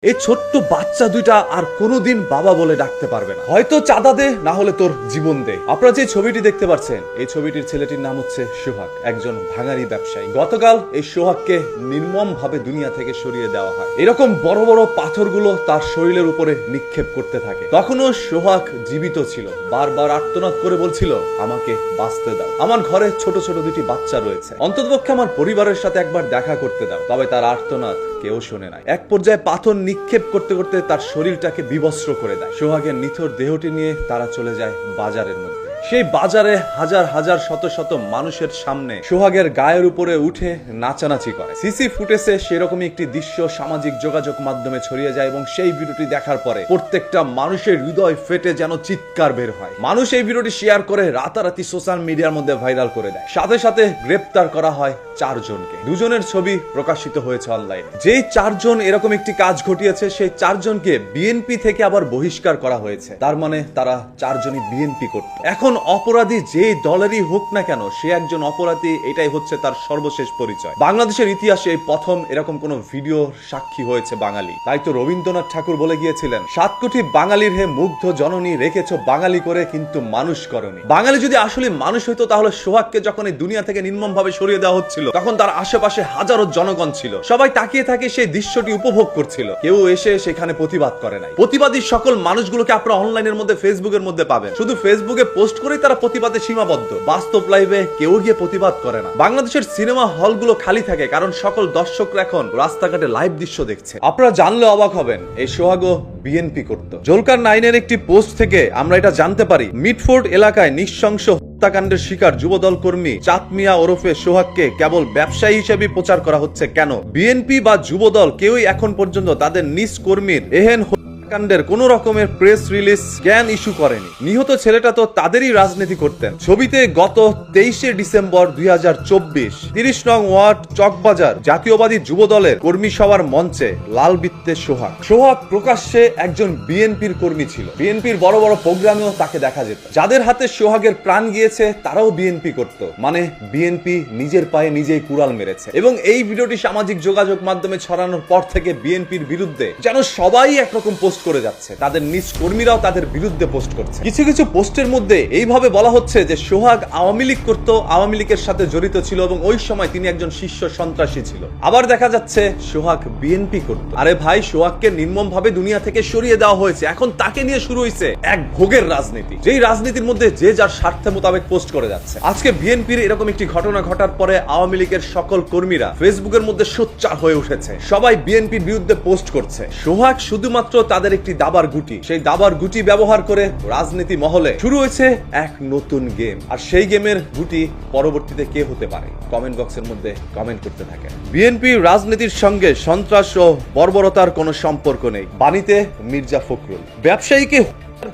এই ছোট্ট বাচ্চা দুইটা আর কোনোদিন বাবা বলে ডাকতে পারবে না। হয়তো চাঁদা দে, না হলে তোর জীবন দে। আপনারা যে ছবিটি দেখতে পাচ্ছেন, এই ছবিটির ছেলেটির নাম হচ্ছে সোহাগ, একজন ভাঙারি ব্যবসায়ী। গতকাল এই সোহাগকে নির্মম ভাবে দুনিয়া থেকে সরিয়ে দেওয়া হয়। এরকম বড় বড় পাথরগুলো তার শরীরের উপরে নিক্ষেপ করতে থাকে। তখনও সোহাগ জীবিত ছিল, বারবার আর্তনাদ করে বলছিল, আমাকে বাঁচতে দাও, আমার ঘরে ছোট ছোট দুটি বাচ্চা রয়েছে, অন্ততপক্ষে আমার পরিবারের সাথে একবার দেখা করতে দাও। তবে তার আর্তনাদ কেউ শোনে নাই। এক পর্যায়ে পাথর নিক্ষেপ করতে করতে তার শরীরটাকে বিবস্ত্র করে দেয়। সোহাগের নিথর দেহটি নিয়ে তারা চলে যায় বাজারের মধ্যে। সেই বাজারে হাজার হাজার শত শত মানুষের সামনে সোহাগের গায়ের উপরে উঠে নাচানাচি করে। সিসি ফুটেজে সেরকমই একটি দৃশ্য সামাজিক যোগাযোগ মাধ্যমে ছড়িয়ে যায় এবং সেই ভিডিওটি দেখার পরে প্রত্যেকটা মানুষের হৃদয় ফেটে যেন চিৎকার বের হয়। মানুষ এই ভিডিওটি শেয়ার করে রাতারাতি সোশ্যাল মিডিয়ার মধ্যে ভাইরাল করে দেয়। সাথে সাথে গ্রেপ্তার করা হয় 4 জনকে। 2 জনের ছবি প্রকাশিত হয়েছে অনলাইনে। যেই 4 জন এরকম একটি কাজ ঘটিয়েছে, সেই 4 জনকে বিএনপি থেকে আবার বহিষ্কার করা হয়েছে। তার মানে তারা 4 জনই বিএনপি করত। এখন অপরাধী যেই দলেরই হোক না কেন, সে একজন অপরাধী, এটাই হচ্ছে তার সর্বশেষ পরিচয়। বাংলাদেশের ইতিহাসে এই প্রথম এরকম কোন ভিডিও সাক্ষী হয়েছে বাঙালি। তাই তো রবীন্দ্রনাথ ঠাকুর বলে গিয়েছিলেন, 7 কোটি বাঙালির হে মুগ্ধ জননী, রেখেছ বাঙালি করে কিন্তু মানুষ করনি। বাঙালি যদি আসলে মানুষ হইতো, তাহলে সোহাগকে যখন এই দুনিয়া থেকে নির্মম ভাবে সরিয়ে দেওয়া হচ্ছিল, তখন তার আশেপাশে হাজারো জনগণ ছিল। সবাই তাকিয়ে থাকে সেই দৃশ্যটি উপভোগ করছিল। কেউ এসে সেখানে প্রতিবাদ করে নাই। প্রতিবাদী সকল মানুষগুলোকে আপনারা অনলাইনের মধ্যে, ফেসবুকের মধ্যে পাবেন। শুধু ফেসবুকে পোস্ট করেই তারা প্রতিবাদে সীমাবদ্ধ। বাস্তব লাইভে কেউ গিয়ে প্রতিবাদ করে না। বাংলাদেশের সিনেমা হলগুলো খালি থাকে, কারণ সকল দর্শকরা এখন রাস্তাঘাটে লাইভ দৃশ্য দেখছে। আপনারা জানলে অবাক হবেন, এই সোহাগও বিএনপি করত। জুলকার নাইনের একটি পোস্ট থেকে আমরা এটা জানতে পারি, মিডফোর্ড এলাকায় নৃশংস হত্যাকাণ্ডের শিকার যুবদল কর্মী চাঁদ মিয়া ওরফে সোহাগকে কেবল ব্যবসায়ী হিসেবে প্রচার করা হচ্ছে কেন? বিএনপি বা যুবদল কেউই এখন পর্যন্ত তাদের নিজ কর্মীর এহেন কাণ্ডের কোন রকমের প্রেস রিলিজ জ্ঞান ইস্যু করেনি। নিহত ছেলেটা তো তাদেরই রাজনীতি করতেন। ছবিতে গত 23শে ডিসেম্বর 2024 30 নং ওয়ার্ড চকবাজার জাতীয়বাদী যুবদলের কর্মী সভার মঞ্চে লাল বৃত্তে সোহাগ প্রকাশ্যে একজন বিএনপির কর্মী ছিল। বিএনপির বড় বড় প্রোগ্রামেও তাকে দেখা যেত। যাদের হাতে সোহাগের প্রাণ গিয়েছে তারাও বিএনপি করত। মানে বিএনপি নিজের পায়ে নিজেই কুড়াল মেরেছে। এবং এই ভিডিওটি সামাজিক যোগাযোগ মাধ্যমে ছড়ানোর পর থেকে বিএনপির বিরুদ্ধে যেন সবাই একরকম পোস্ট করে যাচ্ছে। তাদের নিজ কর্মীরাও তাদের বিরুদ্ধে পোস্ট করছে। কিছু কিছু পোস্টের মধ্যে এইভাবে বলা হচ্ছে যে সোহাগ আওয়ামী লীগ করত, আওয়ামী লীগের সাথে জড়িত ছিল এবং ওই সময় তিনি একজন শীর্ষ সন্ত্রাসী ছিল। আবার দেখা যাচ্ছে সোহাগ বিএনপি করত। আরে ভাই, সোহাগকে নির্মম ভাবে দুনিয়া থেকে সরিয়ে দেওয়া হয়েছে। এখন তাকে নিয়ে শুরু হয়েছে এক ভোগের রাজনীতি, যেই রাজনীতির মধ্যে যে যার স্বার্থ মোতাবেক পোস্ট করে যাচ্ছে। আজকে বিএনপির এরকম একটি ঘটনা ঘটার পরে আওয়ামী লীগের সকল কর্মীরা ফেসবুকের মধ্যে সোচ্চার হয়ে উঠেছে। সবাই বিএনপির বিরুদ্ধে পোস্ট করছে। সোহাগ শুধুমাত্র তাদের একটি দাবার গুটি। সেই দাবার গুটি ব্যবহার করে রাজনীতি মহলে শুরু হয়েছে এক নতুন গেম। আর সেই গেমের গুটি পরবর্তীতে কে হতে পারে? কমেন্ট বক্সের মধ্যে কমেন্ট করতে থাকেন। বিএনপি রাজনীতির সঙ্গে সন্ত্রাস ও বর্বরতার কোনো সম্পর্ক নেই। বাণীতে মির্জা ফখরুল। ব্যবসায়ীকে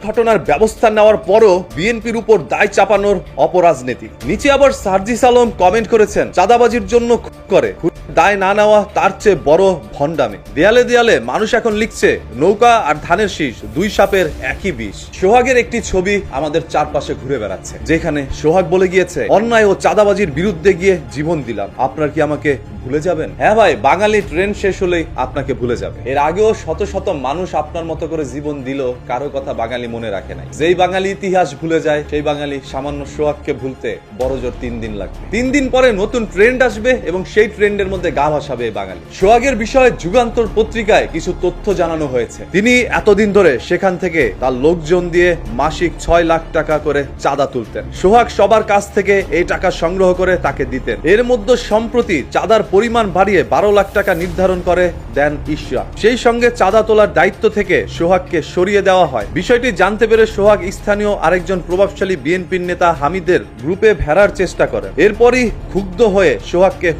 ঘটনার ব্যবস্থা নেওয়ার পরও বিএনপির উপর দায় চাপানোর অপরাজনীতি। নিচে আবার সার্জিস আলম কমেন্ট করেছেন, চাঁদাবাজির জন্য করে দায় না নেওয়া তার চেয়ে বড় ভণ্ডামি। দেয়ালে দেয়ালে মানুষ এখন লিখছে, নৌকা আর ধানের শীষ, 2 সাপের একই বিষ। সোহাগের একটি ছবি আমাদের চারপাশে ঘুরে বেড়াচ্ছে, যেখানে সোহাগ বলে গিয়েছে, অন্যায় ও চাঁদাবাজির বিরুদ্ধে গিয়ে জীবন দিলাম। আপনার কি আমাকে ভুলে যাবেন? হ্যাঁ ভাই, বাঙালি ট্রেন শেষ হলেই আপনাকে ভুলে যাবে। এর আগেও শত শত মানুষ আপনার মতো করে জীবন দিল, কারো কথা বাঙালি মনে রাখে নাই। যেই বাঙালি ইতিহাস ভুলে যায়, সেই বাঙালি সামান্য সোহাগকে ভুলতে বড় জোর 3 দিন লাগবে। 3 দিন পরে নতুন ট্রেন্ড আসবে এবং সেই ট্রেন্ডের মধ্যে গা ভাসাবে বাঙালি। সোহাগের বিষয়ে যুগান্তর পত্রিকায় কিছু তথ্য জানানো হয়েছে। তিনি এতদিন ধরে সেখান থেকে তার লোকজন দিয়ে মাসিক 6 লাখ টাকা করে চাঁদা তুলতেন। সোহাগ সবার কাছ থেকে এই টাকা সংগ্রহ করে তাকে দিতেন। এর মধ্যে সম্প্রতি চাঁদার পরিমাণ বাড়িয়ে 12 লাখ টাকা নির্ধারণ করে দেন ইশরাক। সেই সঙ্গে চাঁদা তোলার দায়িত্ব থেকে সোহাগকে সরিয়ে দেওয়া হয়। বিষয়টি জানতে পেরে সোহাগ স্থানীয় আরেকজন প্রভাবশালী বিএনপির নেতা হামিদের গ্রুপে ভেড়ার চেষ্টা করেন। এরপরই ক্ষুব্ধ হয়ে সোহাগকে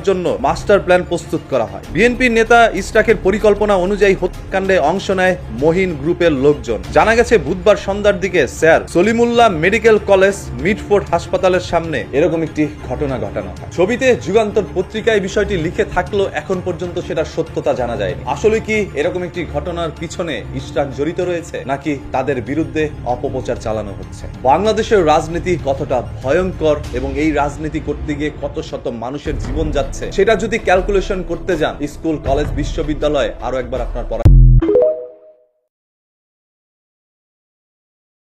জন্য মাস্টার প্ল্যান প্রস্তুত করা হয়। বিএনপির নেতা ইশরাকের পরিকল্পনা অনুযায়ী হত্যাকাণ্ডে অংশ নেয় মহিন গ্রুপের লোকজন। জানা গেছে বুধবার সন্ধ্যার দিকে sir Salimullah medical college Mitford হাসপাতালের সামনে এরকম একটি ঘটনা ঘটানো হয়। ছবিতে যুগান্তর পত্রিকায় বিষয়টি লিখে থাকলেও এখন পর্যন্ত সেটা সত্যতা জানা যায়নি। আসলে কি এরকম একটি ঘটনার পিছনে ইশরাক জড়িত রয়েছে, নাকি তাদের বিরুদ্ধে অপপ্রচার চালানো হচ্ছে? বাংলাদেশের রাজনীতি কতটা ভয়ঙ্কর এবং এই রাজনীতি করতে গিয়ে কত শত মানুষের জীবন যাচ্ছে, সেটা যদি ক্যালকুলেশন করতে যান, স্কুল, কলেজ, বিশ্ববিদ্যালয়ে আরো একবার আপনার পড়া